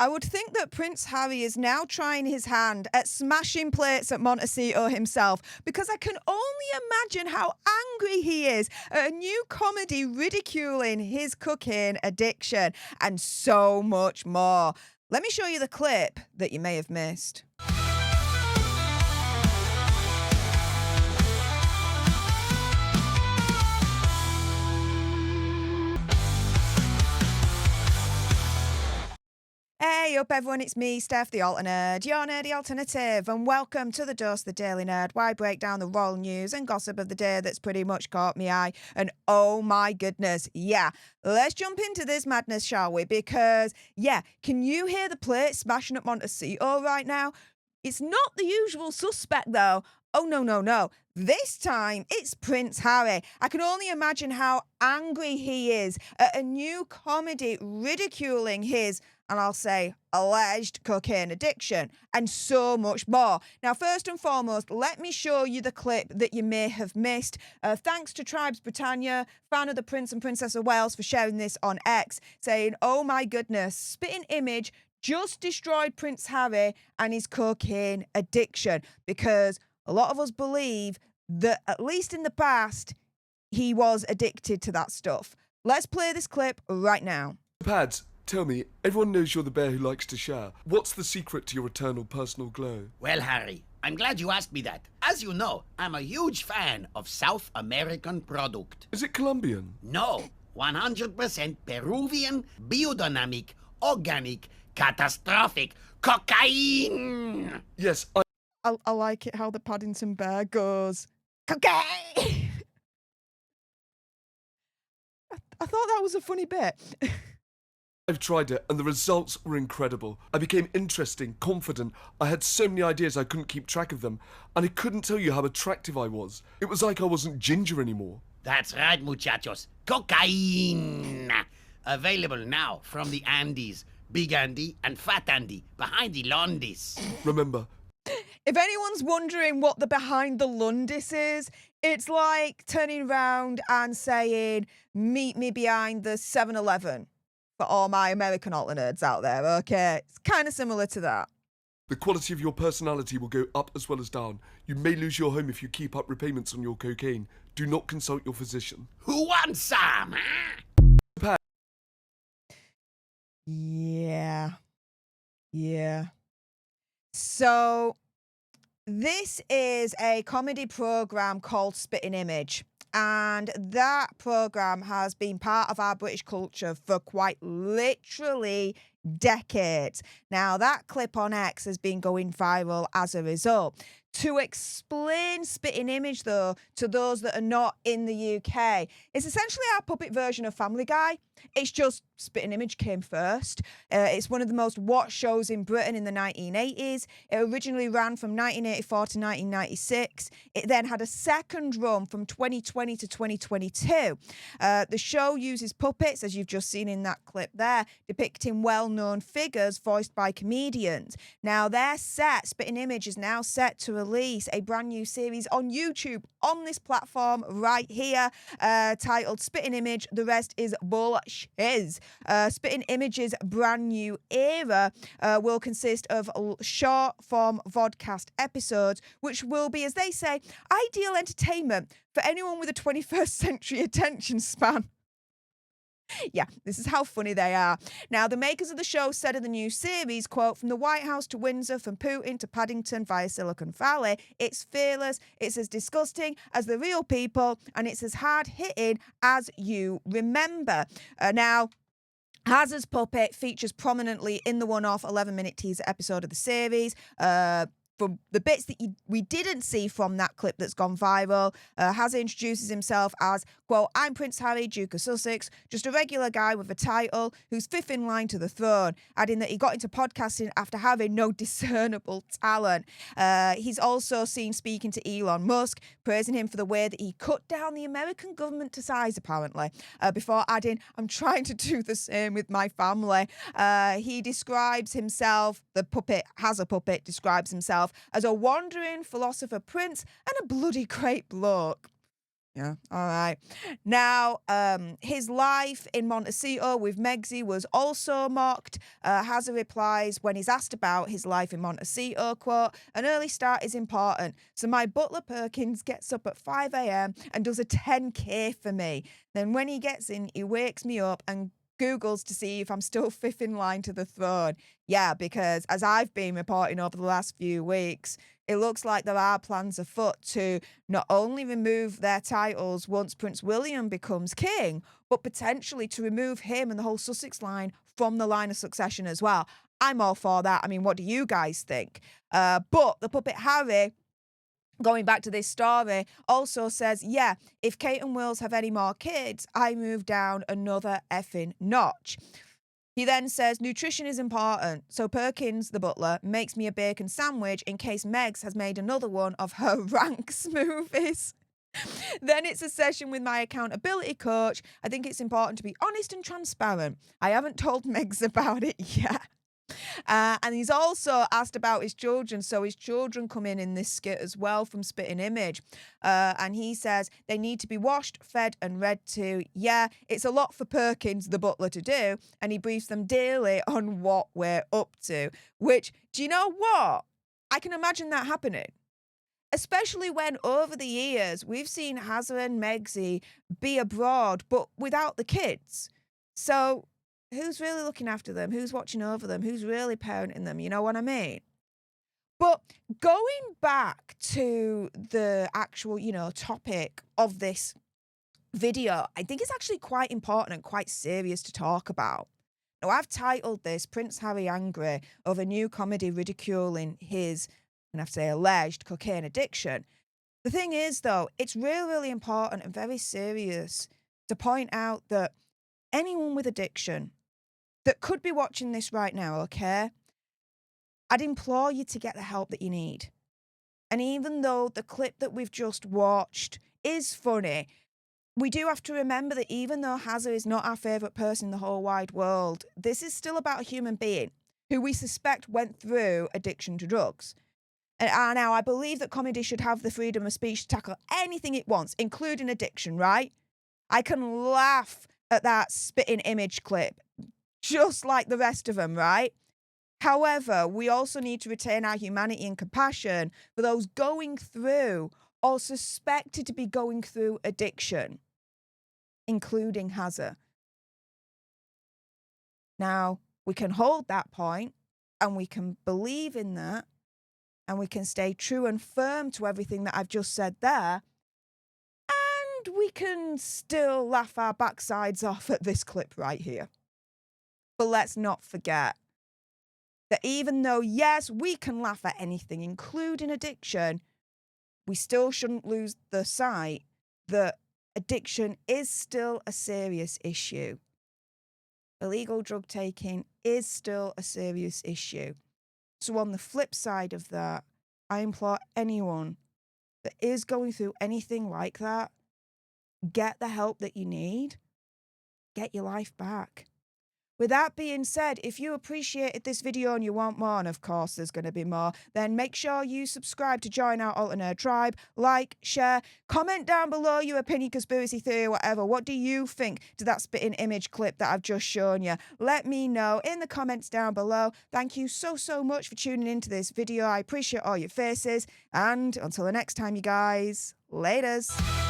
I would think that Prince Harry is now trying his hand at smashing plates at Montecito himself, because I can only imagine how angry he is at a new comedy ridiculing his cocaine addiction and so much more. Let me show you the clip that you may have missed. Hey up everyone, it's me, Stef The Alter Nerd, your nerdy alternative, and welcome to the Dose the Daily Nerd, where I break down the royal news and gossip of the day that's pretty much caught me eye. And oh my goodness, yeah, let's jump into this madness, shall we? Because, yeah, can you hear the plate smashing at Montecito right now? It's not the usual suspect though. Oh no. This time, it's Prince Harry. I can only imagine how angry he is at a new comedy ridiculing his, and I'll say, alleged cocaine addiction, and so much more. Now, first and foremost, let me show you the clip that you may have missed. Thanks to Tribes Britannia, fan of the Prince and Princess of Wales, for sharing this on X, saying, oh my goodness, spitting image just destroyed Prince Harry and his cocaine addiction, because a lot of us believe that, at least in the past, he was addicted to that stuff. Let's play this clip right now. Pads, tell me, everyone knows you're the bear who likes to share. What's the secret to your eternal personal glow? Well, Harry, I'm glad you asked me that. As you know, I'm a huge fan of South American product. Is it Colombian? No, 100% Peruvian, biodynamic, organic, catastrophic cocaine. Yes, I like it how the Paddington Bear goes, cocaine! I thought that was a funny bit. I've tried it and the results were incredible. I became interesting, confident. I had so many ideas I couldn't keep track of them, and I couldn't tell you how attractive I was. It was like I wasn't ginger anymore. That's right, muchachos. Cocaine. Available now from the Andes. Big Andy and Fat Andy behind the Londis. Remember, If anyone's wondering what the behind the Lundis is, it's like turning around and saying, meet me behind the 7-Eleven. For all my American alter nerds out there, okay? It's kind of similar to that. the quality of your personality will go up as well as down. You may lose your home if you keep up repayments on your cocaine. Do not consult your physician. Who wants some? Yeah. So, this is a comedy program called Spitting Image. And that program has been part of our British culture for quite literally decades. Now, that clip on X has been going viral as a result. To explain Spitting Image, though, to those that are not in the UK, it's essentially our puppet version of Family Guy. It's just Spitting Image came first. It's one of the most watched shows in Britain in the 1980s. It originally ran from 1984 to 1996. It then had a second run from 2020 to 2022. The show uses puppets, as you've just seen in that clip there, depicting well-known figures voiced by comedians. Now, Spitting Image is now set to release a brand new series on YouTube on this platform right here, titled Spitting Image, The Rest is Bullshiz. Spitting Image's brand new era will consist of short-form vodcast episodes, which will be, as they say, ideal entertainment for anyone with a 21st century attention span. Yeah, this is how funny they are. Now, the makers of the show said of the new series, quote, from the White House to Windsor, from Putin to Paddington via Silicon Valley, it's fearless, it's as disgusting as the real people, and it's as hard-hitting as you remember. Now, Hazard's puppet features prominently in the one-off 11-minute teaser episode of the series. For the bits that we didn't see from that clip that's gone viral, Hazard introduces himself as, quote, I'm Prince Harry, Duke of Sussex, just a regular guy with a title who's fifth in line to the throne, adding that he got into podcasting after having no discernible talent. He's also seen speaking to Elon Musk, praising him for the way that he cut down the American government to size, apparently, before adding, I'm trying to do the same with my family. He describes himself, the puppet, Hazard puppet, describes himself as a wandering philosopher prince and a bloody great bloke. Yeah, all right. Now, his life in Montecito with Megsy was also mocked. Hazza replies when he's asked about his life in Montecito, quote, "An early start is important. So my butler Perkins gets up at 5 a.m. and does a 10K for me. Then when he gets in, he wakes me up and Googles to see if I'm still fifth in line to the throne." Yeah, because as I've been reporting over the last few weeks, it looks like there are plans afoot to not only remove their titles once Prince William becomes king, but potentially to remove him and the whole Sussex line from the line of succession as well. I'm all for that. I mean, what do you guys think? But the puppet Harry, going back to this story, also says, yeah, if Kate and Wills have any more kids, I move down another effing notch. He then says, nutrition is important, so Perkins, the butler, makes me a bacon sandwich in case Megs has made another one of her rank smoothies. Then it's a session with my accountability coach. I think it's important to be honest and transparent. I haven't told Megs about it yet. And he's also asked about his children. So his children come in this skit as well from Spitting Image. And he says they need to be washed, fed and read to. Yeah, it's a lot for Perkins, the butler, to do. And he briefs them daily on what we're up to. Which, do you know what? I can imagine that happening. Especially when over the years we've seen Hazza and Megsy be abroad, but without the kids. So who's really looking after them? Who's watching over them? Who's really parenting them? You know what I mean? But going back to the actual, topic of this video, I think it's actually quite important and quite serious to talk about. Now, I've titled this Prince Harry Angry over new comedy ridiculing his, I'm going to have to say, alleged cocaine addiction. The thing is, though, it's really, really important and very serious to point out that anyone with addiction that could be watching this right now, okay, I'd implore you to get the help that you need. And even though the clip that we've just watched is funny, we do have to remember that even though Hazza is not our favourite person in the whole wide world, this is still about a human being who we suspect went through addiction to drugs. And now I believe that comedy should have the freedom of speech to tackle anything it wants, including addiction, right? I can laugh at that Spitting Image clip, just like the rest of them, right? However, we also need to retain our humanity and compassion for those going through or suspected to be going through addiction, including Hazza. Now, we can hold that point and we can believe in that and we can stay true and firm to everything that I've just said there. And we can still laugh our backsides off at this clip right here. But let's not forget that even though, yes, we can laugh at anything, including addiction, we still shouldn't lose the sight that addiction is still a serious issue. Illegal drug taking is still a serious issue. So on the flip side of that, I implore anyone that is going through anything like that, get the help that you need, get your life back. With that being said, if you appreciated this video and you want more, and of course there's going to be more, then make sure you subscribe to join our Alter Nerd tribe, like, share, comment down below your opinion, conspiracy theory, whatever. What do you think to that Spitting Image clip that I've just shown you? Let me know in the comments down below. Thank you so, so much for tuning into this video. I appreciate all your faces. And until the next time, you guys, laters.